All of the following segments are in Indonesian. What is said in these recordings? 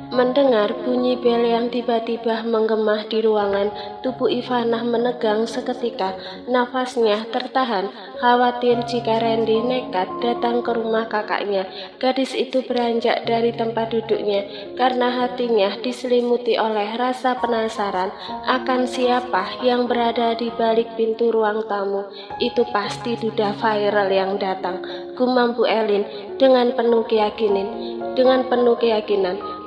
Mendengar bunyi bel yang tiba-tiba menggema di ruangan, tubuh Ivana menegang seketika. Nafasnya tertahan, khawatir jika Randy nekat datang ke rumah kakaknya. Gadis itu beranjak dari tempat duduknya karena hatinya diselimuti oleh rasa penasaran akan siapa yang berada di balik pintu ruang tamu. Itu pasti duda viral yang datang, gumam Bu Elin dengan penuh keyakinan.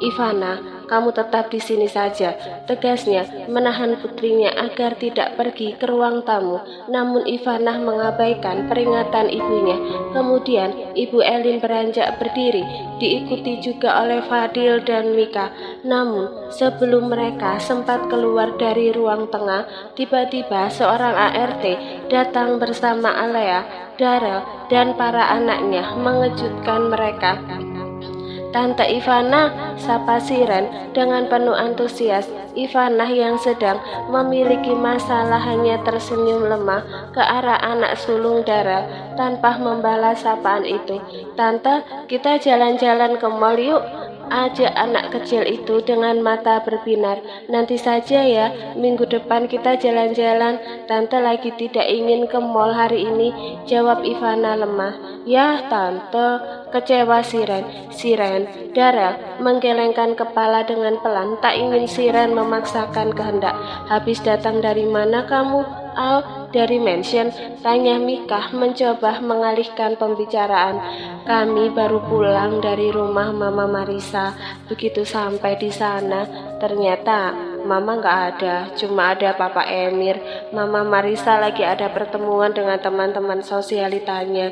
Ivana, kamu tetap di sini saja, tegasnya menahan putrinya agar tidak pergi ke ruang tamu. Namun Ivana mengabaikan peringatan ibunya. Kemudian Ibu Elin beranjak berdiri, diikuti juga oleh Fadil dan Mika. Namun sebelum mereka sempat keluar dari ruang tengah, tiba-tiba seorang ART datang bersama Alea, Darel, dan para anaknya mengejutkan mereka. Tante Ivana, sapa Siren dengan penuh antusias. Ivana yang sedang memiliki masalah hanya tersenyum lemah ke arah anak sulung Darel tanpa membalas sapaan itu. Tante, kita jalan-jalan ke mall yuk, ajak anak kecil itu dengan mata berbinar. Nanti saja ya, minggu depan kita jalan-jalan. Tante lagi tidak ingin ke mall hari ini, jawab Ivana lemah. Ya tante, kecewa Siren. Darel menggelengkan kepala dengan pelan, tak ingin Siren memaksakan kehendak. Habis datang dari mana kamu? Dari mansion, tanya Mika mencoba mengalihkan pembicaraan. Kami baru pulang dari rumah Mama Marisa. Begitu sampai di sana, ternyata Mama nggak ada, cuma ada Papa Emir. Mama Marisa lagi ada pertemuan dengan teman-teman sosialitanya.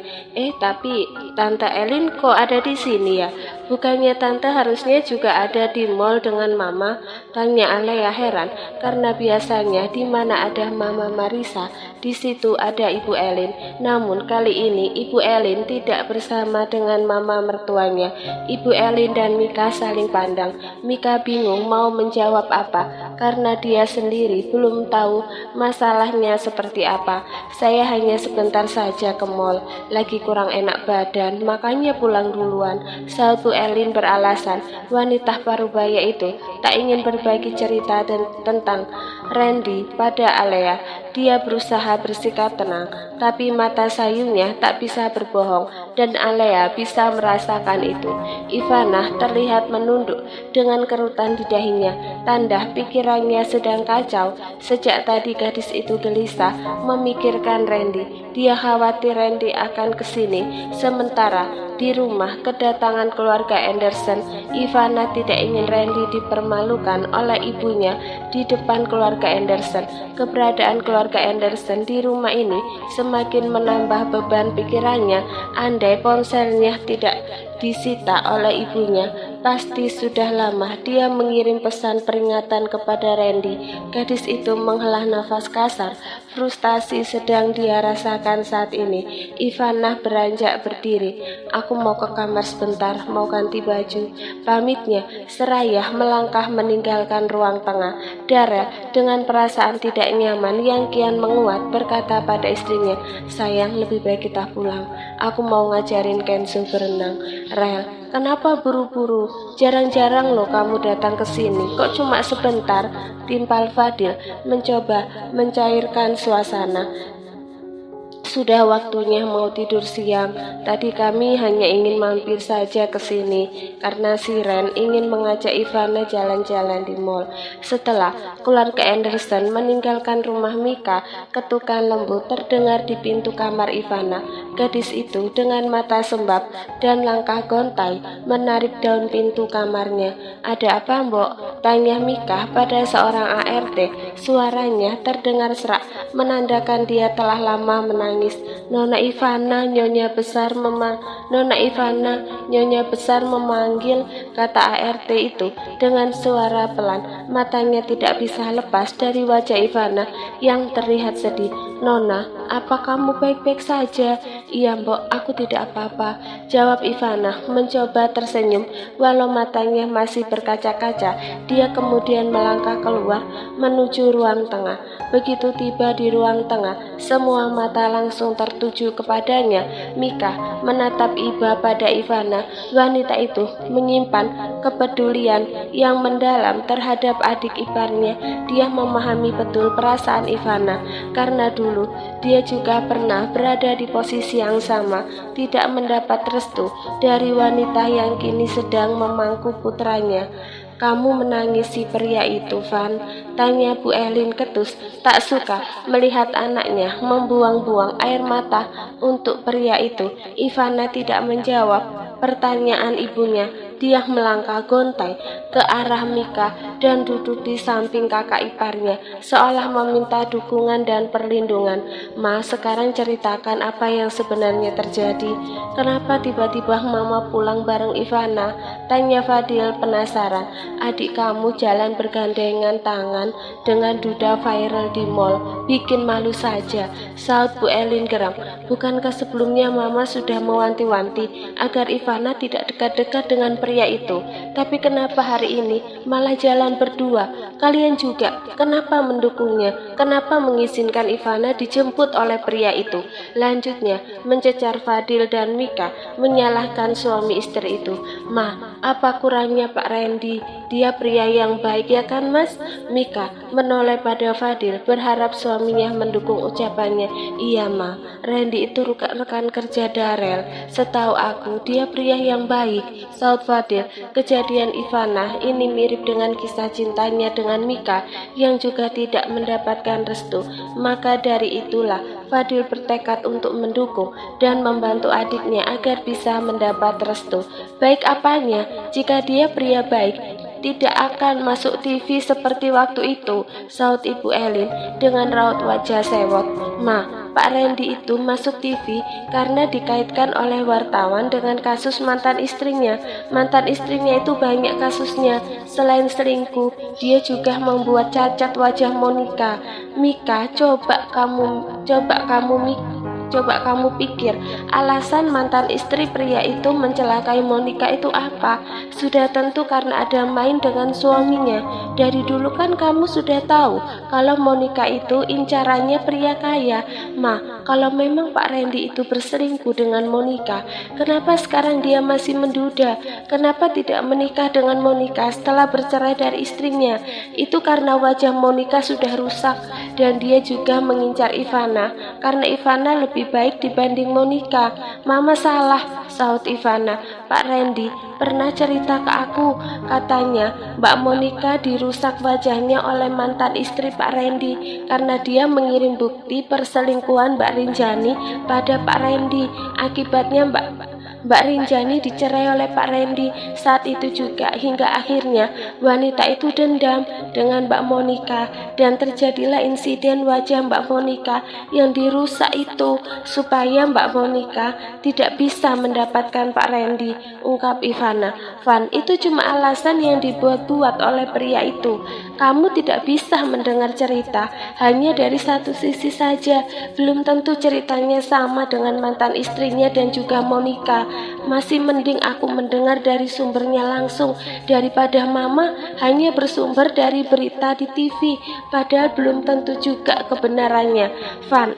Tapi Tante Elin kok ada di sini ya? Bukannya Tante harusnya juga ada di mall dengan Mama? Tanya Alea heran, karena biasanya di mana ada Mama Marisa, di situ ada Ibu Elin. Namun kali ini Ibu Elin tidak bersama dengan Mama mertuanya. Ibu Elin dan Mika saling pandang. Mika bingung mau menjawab apa, karena dia sendiri belum tahu masalahnya seperti apa. Saya hanya sebentar saja ke mall, lagi kurang enak badan, makanya pulang duluan, saat Bu Elin beralasan. Wanita parubaya itu tak ingin berbagi cerita tentang Randy pada Alea. Dia berusaha bersikap tenang, tapi mata sayunya tak bisa berbohong, dan Alea bisa merasakan itu. Ivana terlihat menunduk dengan kerutan di dahinya, tanda pikirannya sedang kacau. Sejak tadi gadis itu gelisah memikirkan Randy. Dia khawatir Randy akan kesini, sementara di rumah kedatangan keluarga Anderson, Ivana tidak ingin Randy dipermalukan oleh ibunya di depan keluarga Anderson. Keberadaan keluarga Anderson di rumah ini semakin menambah beban pikirannya. Andai ponselnya tidak disita oleh ibunya, pasti sudah lama dia mengirim pesan peringatan kepada Randy. Gadis itu menghela nafas kasar. Frustasi sedang dia rasakan saat ini. Ivana beranjak berdiri. Aku mau ke kamar sebentar, mau ganti baju, pamitnya seraya melangkah meninggalkan ruang tengah. Darel dengan perasaan tidak nyaman yang kian menguat berkata pada istrinya, sayang, lebih baik kita pulang. Aku mau ngajarin Kenzo berenang. Rel, kenapa buru-buru? Jarang-jarang loh kamu datang ke sini. Kok cuma sebentar? Timpal Fadil mencoba mencairkan suasana. Sudah waktunya mau tidur siang. Tadi kami hanya ingin mampir saja ke sini karena Siren ingin mengajak Ivana jalan-jalan di mall. Setelah keluarga Anderson meninggalkan rumah Mika, ketukan lembut terdengar di pintu kamar Ivana. Gadis itu dengan mata sembab dan langkah gontai menarik daun pintu kamarnya. Ada apa, Mbok? Tanya Mika pada seorang ART. Suaranya terdengar serak, menandakan dia telah lama menangis. Nona Ivana, Nyonya besar memanggil, kata ART itu dengan suara pelan. Matanya tidak bisa lepas dari wajah Ivana yang terlihat sedih. Nona, apa kamu baik-baik saja? Iya, Mbok, aku tidak apa-apa, jawab Ivana mencoba tersenyum walau matanya masih berkaca-kaca. Dia kemudian melangkah keluar menuju ruang tengah. Begitu tiba di ruang tengah, semua mata langsung langsung tertuju kepadanya. Mika menatap iba pada Ivana. Wanita itu menyimpan kepedulian yang mendalam terhadap adik iparnya. Dia memahami betul perasaan Ivana, karena dulu dia juga pernah berada di posisi yang sama, tidak mendapat restu dari wanita yang kini sedang memangku putranya. Kamu menangisi pria itu, Van? Tanya Bu Elin ketus, tak suka melihat anaknya membuang-buang air mata untuk pria itu. Ivana tidak menjawab pertanyaan ibunya. Dia melangkah gontai ke arah Mika dan duduk di samping kakak iparnya, seolah meminta dukungan dan perlindungan. Ma, sekarang ceritakan apa yang sebenarnya terjadi. Kenapa tiba-tiba Mama pulang bareng Ivana? Tanya Fadil penasaran. Adik kamu jalan bergandengan tangan dengan duda viral di mall. Bikin malu saja, saut Bu Elin geram. Bukankah sebelumnya Mama sudah mewanti-wanti agar Ivana tidak dekat-dekat dengan pria itu? Tapi kenapa hari ini malah jalan berdua? Kalian juga kenapa mendukungnya? Kenapa mengizinkan Ivana dijemput oleh pria itu? Lanjutnya mencecar Fadil dan Mika menyalahkan suami istri itu. Ma, apa kurangnya Pak Randy? Dia pria yang baik, ya kan Mas? Mika menoleh pada Fadil berharap suaminya mendukung ucapannya. Iya Ma, Randy itu rekan kerja Darel. Setahu aku dia pria yang baik, saut Fadil. Kejadian Ivana ini mirip dengan kisah cintanya dengan Mika yang juga tidak mendapatkan restu. Maka dari itulah Fadil bertekad untuk mendukung dan membantu adiknya agar bisa mendapat restu. Baik apanya jika dia pria baik? Tidak akan masuk TV seperti waktu itu, saut Ibu Elin dengan raut wajah sewot. Ma, Pak Randy itu masuk TV karena dikaitkan oleh wartawan dengan kasus mantan istrinya. Mantan istrinya itu banyak kasusnya. Selain selingkuh, dia juga membuat cacat wajah Monica. Mika, coba kamu pikir alasan mantan istri pria itu mencelakai Monica itu apa? Sudah tentu karena ada main dengan suaminya. Dari dulu kan kamu sudah tahu kalau Monica itu incarannya pria kaya. Ma, kalau memang Pak Randy itu berselingkuh dengan Monica, kenapa sekarang dia masih menduda? Kenapa tidak menikah dengan Monica setelah bercerai dari istrinya? Itu karena wajah Monica sudah rusak dan dia juga mengincar Ivana karena Ivana lebih baik dibanding Monica. Mama salah, saut Ivana. Pak Randy pernah cerita ke aku, katanya Mbak Monica dirusak wajahnya oleh mantan istri Pak Randy karena dia mengirim bukti perselingkuhan Mbak Rinjani pada Pak Randy. Akibatnya Mbak Rinjani dicerai oleh Pak Randy. Saat itu juga hingga akhirnya wanita itu dendam dengan Mbak Monica dan terjadilah insiden wajah Mbak Monica yang dirusak itu supaya Mbak Monica tidak bisa mendapatkan Pak Randy, ungkap Ivana. Van, itu cuma alasan yang dibuat-buat oleh pria itu. Kamu tidak bisa mendengar cerita hanya dari satu sisi saja. Belum tentu ceritanya sama dengan mantan istrinya dan juga Monica. Masih mending aku mendengar dari sumbernya langsung daripada Mama hanya bersumber dari berita di TV, padahal belum tentu juga kebenarannya. Van,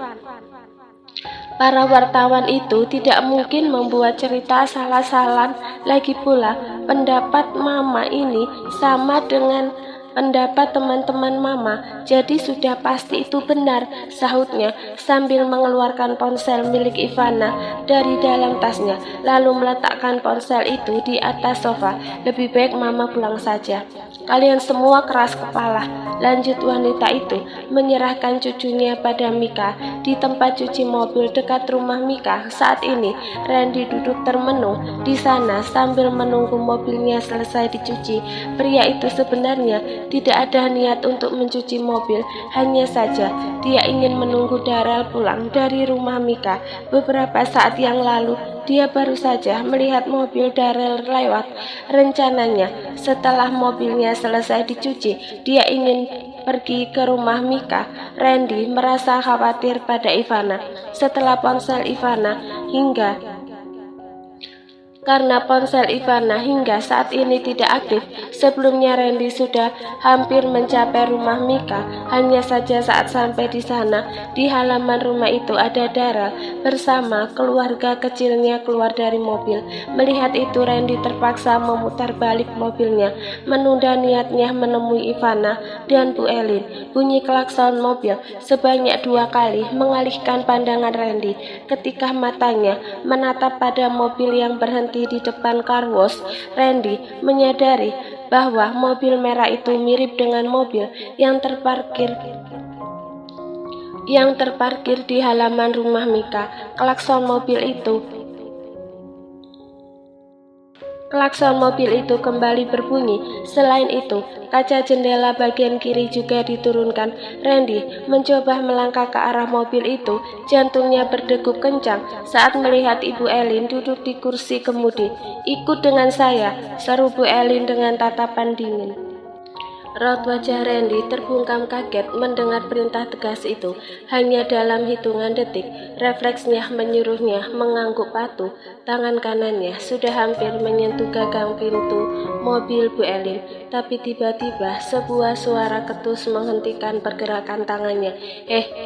para wartawan itu tidak mungkin membuat cerita salah-salah. Lagi pula pendapat Mama ini sama dengan pendapat teman-teman Mama, jadi sudah pasti itu benar, sahutnya sambil mengeluarkan ponsel milik Ivana dari dalam tasnya, lalu meletakkan ponsel itu di atas sofa. Lebih baik Mama pulang saja. Kalian semua keras kepala, lanjut wanita itu menyerahkan cucunya pada Mika di tempat cuci mobil dekat rumah Mika. Saat ini Randy duduk termenung di sana sambil menunggu mobilnya selesai dicuci. Pria itu sebenarnya tidak ada niat untuk mencuci mobil, hanya saja dia ingin menunggu Darel pulang dari rumah Mika. Beberapa saat yang lalu dia baru saja melihat mobil Darel lewat. Rencananya setelah mobilnya selesai dicuci, dia ingin pergi ke rumah Mika. Randy merasa khawatir pada Ivana. Setelah ponsel Ivana hingga karena ponsel Ivana hingga saat ini tidak aktif. Sebelumnya Randy sudah hampir mencapai rumah Mika. Hanya saja saat sampai di sana, di halaman rumah itu ada Daryl bersama keluarga kecilnya keluar dari mobil. Melihat itu Randy terpaksa memutar balik mobilnya, menunda niatnya menemui Ivana dan Bu Elin. Bunyi klakson mobil sebanyak 2 kali mengalihkan pandangan Randy ketika matanya menatap pada mobil yang berhenti di depan car wash. Randy menyadari bahwa mobil merah itu mirip dengan mobil yang terparkir di halaman rumah Mika. Klakson mobil itu kembali berbunyi. Selain itu, kaca jendela bagian kiri juga diturunkan. Randy mencoba melangkah ke arah mobil itu. Jantungnya berdegup kencang saat melihat Ibu Elin duduk di kursi kemudi. "Ikut dengan saya," seru Bu Elin dengan tatapan dingin. Raut wajah Randy terbungkam kaget mendengar perintah tegas itu. Hanya dalam hitungan detik, refleksnya menyuruhnya mengangguk patuh. Tangan kanannya sudah hampir menyentuh gagang pintu mobil Bu Elin. Tapi tiba-tiba sebuah suara ketus menghentikan pergerakan tangannya.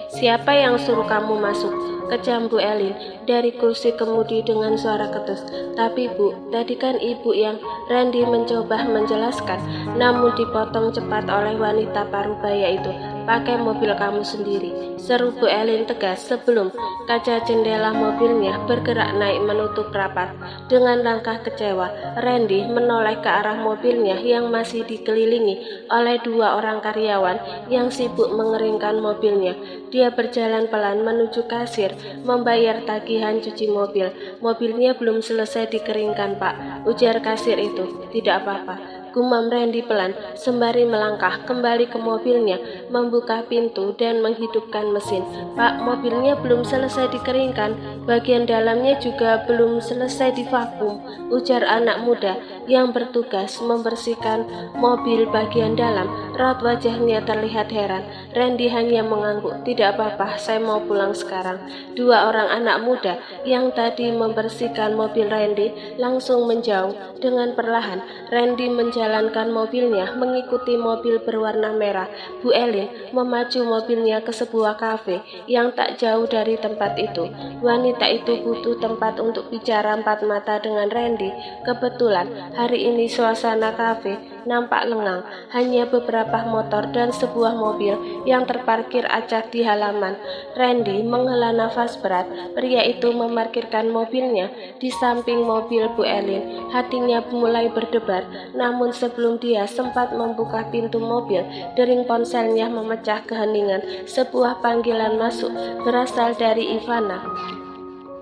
Siapa yang suruh kamu masuk?" kejam Bu Elin dari kursi kemudi dengan suara ketus. "Tapi Bu, tadi kan Ibu yang..." Randy mencoba menjelaskan, namun dipotong cepat oleh wanita parubaya itu. "Pakai mobil kamu sendiri," seru Bu Elin tegas sebelum kaca jendela mobilnya bergerak naik menutup rapat. Dengan langkah kecewa, Randy menoleh ke arah mobilnya yang masih dikelilingi oleh 2 orang karyawan yang sibuk mengeringkan mobilnya. Dia berjalan pelan menuju kasir membayar tagihan cuci mobil. "Mobilnya belum selesai dikeringkan, Pak," ujar kasir itu. "Tidak apa-apa," gumam Randy pelan sembari melangkah kembali ke mobilnya, membuka pintu dan menghidupkan mesin. "Pak, mobilnya belum selesai dikeringkan, bagian dalamnya juga belum selesai divakum," ujar anak muda yang bertugas membersihkan mobil bagian dalam. Raut wajahnya terlihat heran. Randy hanya mengangguk. "Tidak apa-apa, saya mau pulang sekarang." 2 orang anak muda yang tadi membersihkan mobil Randy langsung menjauh. Dengan perlahan Randy menjalankan mobilnya mengikuti mobil berwarna merah. Bu Elin memacu mobilnya ke sebuah kafe yang tak jauh dari tempat itu. Wanita itu butuh tempat untuk bicara 4 mata dengan Randy. Kebetulan hari ini suasana kafe nampak lengang. Hanya beberapa motor dan sebuah mobil yang terparkir acak di halaman. Randy menghela nafas berat. Pria itu memarkirkan mobilnya di samping mobil Bu Elin. Hatinya mulai berdebar, namun sebelum dia sempat membuka pintu mobil, dering ponselnya memecah keheningan. Sebuah panggilan masuk berasal dari Ivana.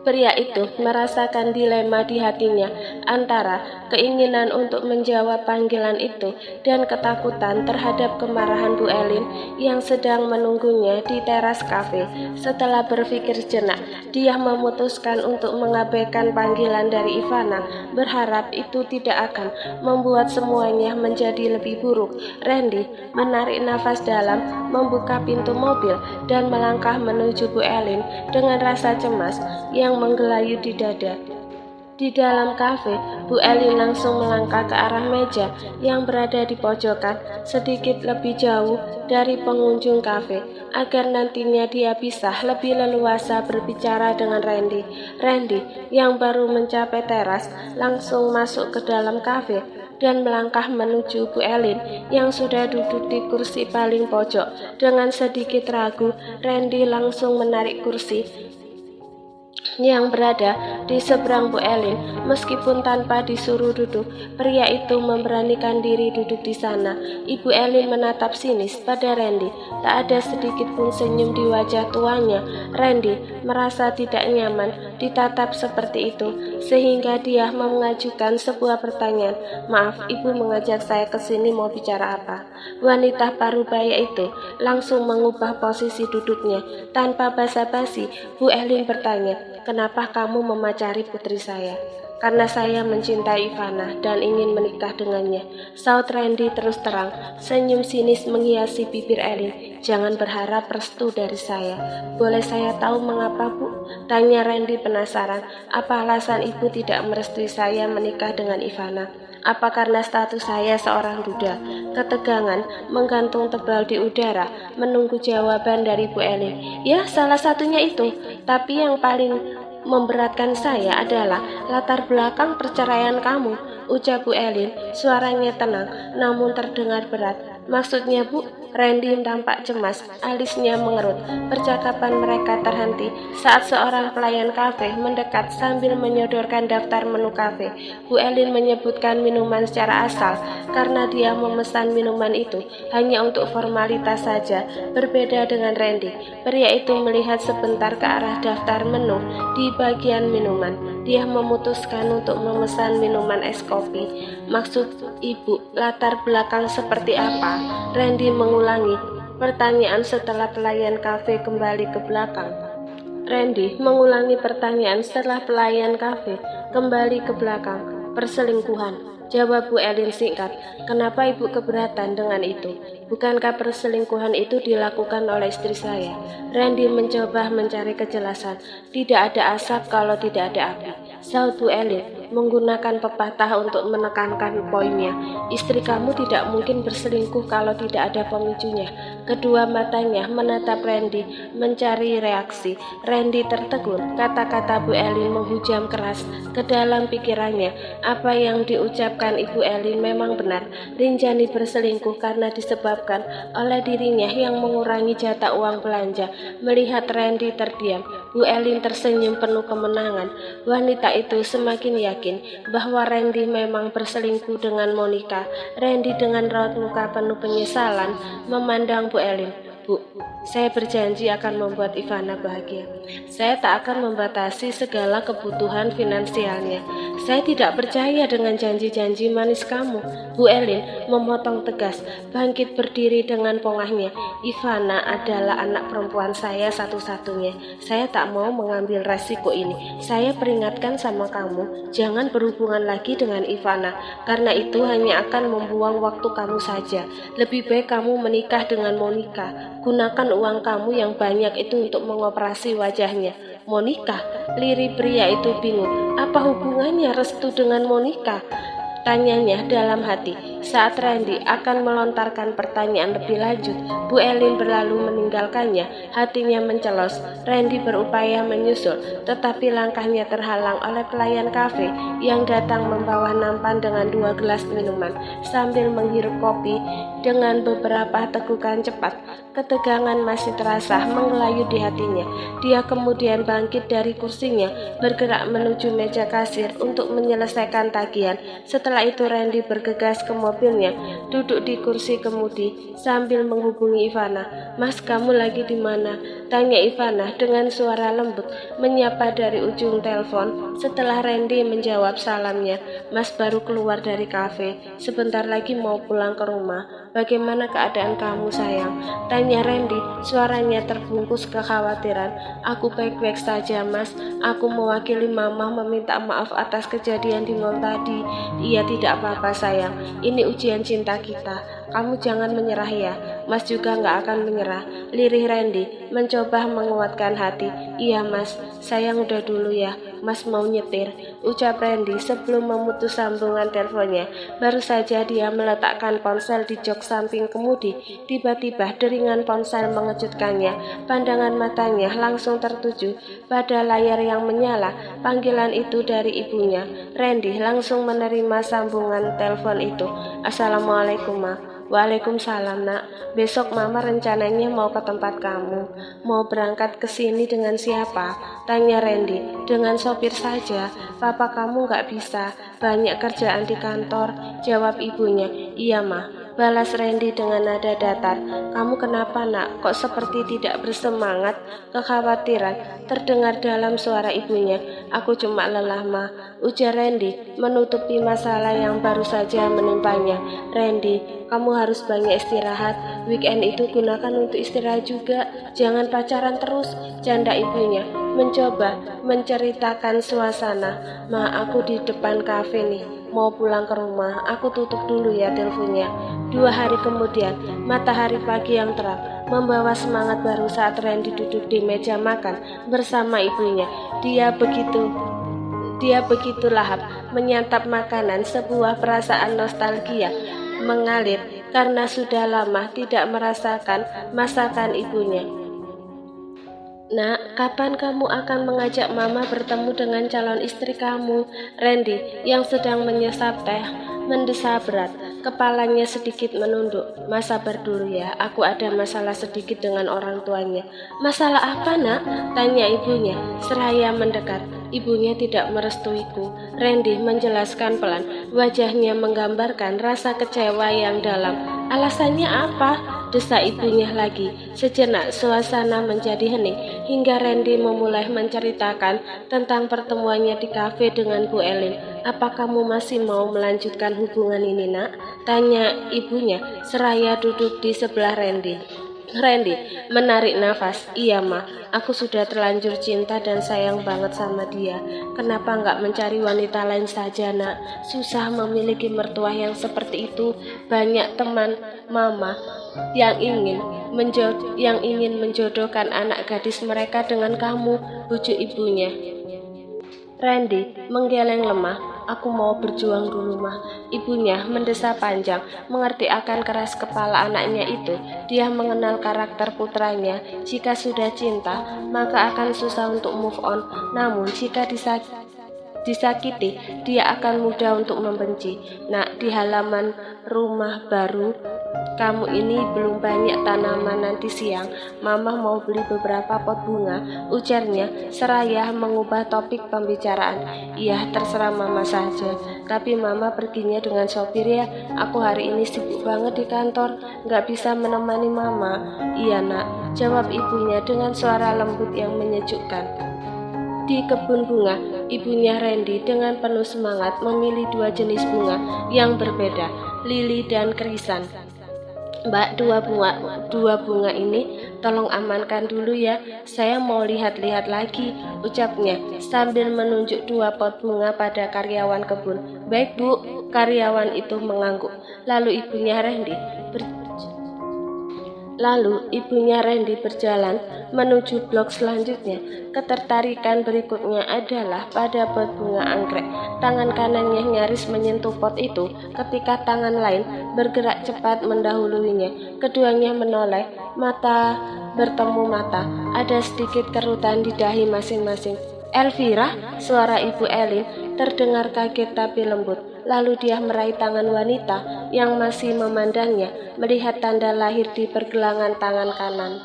Pria itu merasakan dilema di hatinya antara keinginan untuk menjawab panggilan itu dan ketakutan terhadap kemarahan Bu Elin yang sedang menunggunya di teras kafe. Setelah berpikir sejenak, dia memutuskan untuk mengabaikan panggilan dari Ivana, berharap itu tidak akan membuat semuanya menjadi lebih buruk. Randy menarik nafas dalam, membuka pintu mobil, dan melangkah menuju Bu Elin dengan rasa cemas yang menggelayu di dada. Di dalam kafe, Bu Elin langsung melangkah ke arah meja yang berada di pojokan, sedikit lebih jauh dari pengunjung kafe, agar nantinya dia bisa lebih leluasa berbicara dengan Randy. Randy yang baru mencapai teras langsung masuk ke dalam kafe dan melangkah menuju Bu Elin yang sudah duduk di kursi paling pojok. Dengan sedikit ragu, Randy langsung menarik kursi yang berada di seberang Bu Elin. Meskipun tanpa disuruh duduk, pria itu memberanikan diri duduk di sana. Ibu Elin menatap sinis pada Randy. Tak ada sedikit pun senyum di wajah tuanya. Randy merasa tidak nyaman ditatap seperti itu, sehingga dia mengajukan sebuah pertanyaan. "Maaf, Ibu mengajak saya ke sini mau bicara apa?" Wanita parubaya itu langsung mengubah posisi duduknya. Tanpa basa-basi, Bu Elin bertanya, "Kenapa kamu memacari putri saya?" karena saya mencintai Ivana dan ingin menikah dengannya, saut Randy terus terang. Senyum sinis menghiasi bibir Elin. Jangan berharap restu dari saya. Boleh saya tahu mengapa, Bu? Tanya Randy penasaran. Apa alasan ibu tidak merestui saya menikah dengan Ivana? Apa karena status saya seorang duda? Ketegangan menggantung tebal di udara, menunggu jawaban dari Bu Elin. Ya, salah satunya itu. Tapi yang paling memberatkan saya adalah latar belakang perceraian kamu, ucap Bu Elin. Suaranya tenang, namun terdengar berat. Maksudnya, Bu? Randy tampak cemas, alisnya mengerut. Percakapan mereka terhenti saat seorang pelayan kafe mendekat sambil menyodorkan daftar menu kafe. Bu Elin menyebutkan minuman secara asal karena dia memesan minuman itu hanya untuk formalitas saja. Berbeda dengan Randy, pria itu melihat sebentar ke arah daftar menu di bagian minuman. Dia memutuskan untuk memesan minuman es kopi. Maksud ibu, latar belakang seperti apa? Randy mengulangi pertanyaan setelah pelayan kafe kembali ke belakang. Randy mengulangi pertanyaan setelah pelayan kafe kembali ke belakang. Perselingkuhan, jawab Bu Elin singkat. Kenapa ibu keberatan dengan itu? Bukankah perselingkuhan itu dilakukan oleh istri saya? Randy mencoba mencari kejelasan. Tidak ada asap kalau tidak ada api, saut Bu Elin menggunakan pepatah untuk menekankan poinnya. Istri kamu tidak mungkin berselingkuh kalau tidak ada pemicunya. Kedua matanya menatap Randy mencari reaksi. Randy tertegun. Kata-kata Bu Elin menghujam keras ke dalam pikirannya. Apa yang diucapkan Ibu Elin memang benar. Rinjani berselingkuh karena disebabkan oleh dirinya yang mengurangi jatah uang belanja. Melihat Randy terdiam, Bu Elin tersenyum penuh kemenangan. Wanita itu semakin yakin bahwa Randy memang berselingkuh dengan Monica. Randy dengan raut muka penuh penyesalan memandang Bu Elin. Bu, saya berjanji akan membuat Ivana bahagia. Saya tak akan membatasi segala kebutuhan finansialnya. Saya tidak percaya dengan janji-janji manis kamu. Bu Elin memotong tegas, bangkit berdiri dengan pongahnya. Ivana adalah anak perempuan saya satu-satunya. Saya tak mau mengambil resiko ini. Saya peringatkan sama kamu, jangan berhubungan lagi dengan Ivana, karena itu hanya akan membuang waktu kamu saja. Lebih baik kamu menikah dengan Monica. Gunakan uang kamu yang banyak itu untuk mengoperasi wajahnya. Monica? Lirik pria itu bingung. Apa hubungannya restu dengan Monica? Tanyanya dalam hati. Saat Randy akan melontarkan pertanyaan lebih lanjut, Bu Elin berlalu meninggalkannya. Hatinya mencelos. Randy berupaya menyusul, tetapi langkahnya terhalang oleh pelayan kafe yang datang membawa nampan dengan 2 gelas minuman sambil menghirup kopi dengan beberapa tegukan cepat. Ketegangan masih terasa mengelayut di hatinya. Dia kemudian bangkit dari kursinya, bergerak menuju meja kasir untuk menyelesaikan tagihan. Setelah itu Randy bergegas ke mobilnya, duduk di kursi kemudi sambil menghubungi Ivana. Mas, kamu lagi di mana? Tanya Ivana dengan suara lembut, menyapa dari ujung telepon. Setelah Randy menjawab salamnya, Mas baru keluar dari kafe, sebentar lagi mau pulang ke rumah. Bagaimana keadaan kamu, sayang? Tanya Randy, suaranya terbungkus kekhawatiran. Aku baik-baik saja, Mas. Aku mewakili Mama meminta maaf atas kejadian di mall tadi. Iya, tidak apa-apa, sayang. Ini ujian cinta kita. Kamu jangan menyerah ya. Mas juga nggak akan menyerah. Lirih Randy mencoba menguatkan hati. Iya, Mas. Sayang udah dulu ya. Mas mau nyetir, ucap Randy sebelum memutus sambungan teleponnya. Baru saja dia meletakkan ponsel di jok samping kemudi. Tiba-tiba deringan ponsel mengejutkannya. Pandangan matanya langsung tertuju pada layar yang menyala. Panggilan itu dari ibunya. Randy langsung menerima sambungan telepon itu. Assalamualaikum, Ma. Waalaikumsalam, Nak. Besok Mama rencananya mau ke tempat kamu. Mau berangkat ke sini dengan siapa? Tanya Randy. Dengan sopir saja. Papa kamu nggak bisa. Banyak kerjaan di kantor. Jawab ibunya. Iya, Ma. Balas Randy dengan nada datar. Kamu kenapa, Nak? Kok seperti tidak bersemangat? Kekhawatiran terdengar dalam suara ibunya. Aku cuma lelah, Ma. Ujar Randy menutupi masalah yang baru saja menimpanya. Randy, kamu harus banyak istirahat. Weekend itu gunakan untuk istirahat juga. Jangan pacaran terus, canda ibunya. mencoba menceritakan suasana. Ma, aku di depan kafe nih, mau pulang ke rumah. Aku tutup dulu ya teleponnya. 2 hari kemudian, matahari pagi yang terang membawa semangat baru saat Randy duduk di meja makan bersama ibunya. Dia begitu lahap menyantap makanan, sebuah perasaan nostalgia mengalir karena sudah lama tidak merasakan masakan ibunya. Nak, kapan kamu akan mengajak Mama bertemu dengan calon istri kamu? Randy yang sedang menyesap teh mendesah berat. Kepalanya sedikit menunduk. Mas, sabar dulu ya, aku ada masalah sedikit dengan orang tuanya. Masalah apa, nak? Tanya ibunya seraya mendekat. Ibunya tidak merestuiku. Randy menjelaskan pelan. Wajahnya menggambarkan rasa kecewa yang dalam. Alasannya apa? Desak ibunya lagi. Sejenak suasana menjadi hening hingga Randy memulai menceritakan tentang pertemuannya di kafe dengan Bu Elin. Apa kamu masih mau melanjutkan hubungan ini, nak? Tanya ibunya seraya duduk di sebelah Randy. Randy menarik nafas. Iya, Ma, aku sudah terlanjur cinta dan sayang banget sama dia. Kenapa nggak mencari wanita lain saja, nak? Susah memiliki mertua yang seperti itu. Banyak teman Mama yang ingin menjodohkan anak gadis mereka dengan kamu, bujuk ibunya. Randy menggeleng lemah. Aku mau berjuang dulu, mah. Ibunya mendesah panjang, mengerti akan keras kepala anaknya itu. Dia mengenal karakter putranya. Jika sudah cinta, maka akan susah untuk move on. Namun jika disakiti, dia akan mudah untuk membenci. Nak, di halaman rumah baru kamu ini belum banyak tanaman. Nanti siang Mama mau beli beberapa pot bunga, ujarnya seraya mengubah topik pembicaraan. Iya, terserah Mama saja, tapi Mama perginya dengan sopir ya. Aku hari ini sibuk banget di kantor, gak bisa menemani Mama. Iya, nak, jawab ibunya dengan suara lembut yang menyejukkan. Di kebun bunga, ibunya Randy dengan penuh semangat memilih 2 jenis bunga yang berbeda, lili dan krisan. Mbak, dua bunga ini tolong amankan dulu ya, saya mau lihat-lihat lagi, ucapnya sambil menunjuk 2 pot bunga pada karyawan kebun. Baik, Bu, karyawan itu mengangguk. Lalu ibunya Randy berjalan menuju blok selanjutnya. Ketertarikan berikutnya adalah pada pot bunga anggrek. Tangan kanannya nyaris menyentuh pot itu ketika tangan lain bergerak cepat mendahuluinya. Keduanya menoleh, mata bertemu mata. Ada sedikit kerutan di dahi masing-masing. Elvira, suara Ibu Elin terdengar kaget tapi lembut. Lalu dia meraih tangan wanita yang masih memandangnya, melihat tanda lahir di pergelangan tangan kanan.